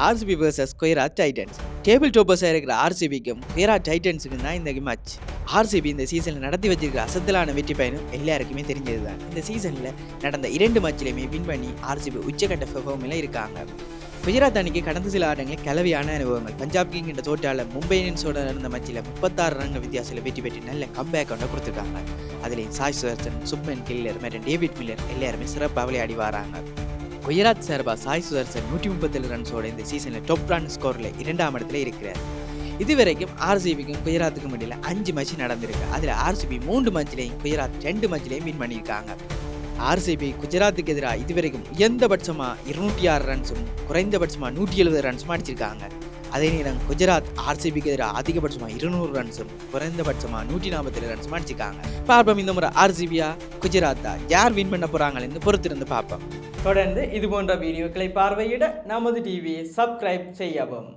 RCB vs Gujarat titans. Table டாப்பர்ஸாக இருக்கிற ஆர்சிபிக்கும் குஜராத் டைட்டன்ஸுக்கும் தான் இந்த மேட்ச். ஆர்சிபி இந்த சீசனில் நடத்தி வச்சிருக்கிற அசத்தலான வெற்றி பயணம் எல்லாருக்குமே தெரிஞ்சது தான். இந்த சீசனில் நடந்த 2 மேட்ச்லையுமே வின் பண்ணி ஆர்சிபி உச்சக்கட்ட பெர்ஃபார்மில் இருக்காங்க. குஜராத் அணிக்கு கடந்த சில ஆட்டங்களில் கலவையான அனுபவங்கள். பஞ்சாப் கிங் என்ற தோற்றால மும்பை இந்தியன்ஸோட நடந்த மேட்சில் 36 ரன் வித்தியாசத்தில் வெற்றி பெற்று நல்ல கம்பேக் கொண்டு கொடுத்துருக்காங்க. அதுலேயும் சாய் சுதர்சன், சுப்மன் கில்லர் மற்றும் டேவிட் மில்லர் எல்லாருமே சிறப்பாக விளையாடி வராங்க. குஜராத் சார்பாக சாய் சுதர்சன் 137 ரன்ஸோட இந்த சீசனில் டாப் ரன் ஸ்கோரில் 2ஆம் இடத்துல இருக்கிறார். இதுவரைக்கும் ஆர்சிபிக்கும் குஜராத்துக்கும் இடையில் 5 மேட்ச் நடந்திருக்கு. அதில் ஆர்சிபி 3 மேட்ச்லையும் குஜராத் 2 மேட்ச்லையும் வின் பண்ணியிருக்காங்க. ஆர்சிபி குஜராத்துக்கு எதிராக இதுவரைக்கும் உயர்ந்தபட்சமாக 206 ரன்ஸும் குறைந்தபட்சமாக 170 ரன்ஸும் அடிச்சிருக்காங்க. அதே நேரம் குஜராத் ஆர்சிபிக்கு எதிராக அதிகபட்சமாக 200 ரன்ஸும் குறைந்தபட்சமாக 147 ரன்ஸும் அடிச்சிருக்காங்க. பார்ப்போம் இந்த முறை ஆர்சிபியா குஜராத்தா யார் வின் பண்ண போகிறாங்கன்னு பொறுத்திருந்து பார்ப்போம். தொடர்ந்து இது போன்ற வீடியோக்களை பார்வையிட நமது டிவியை சப்ஸ்கிரைப் செய்யவும்.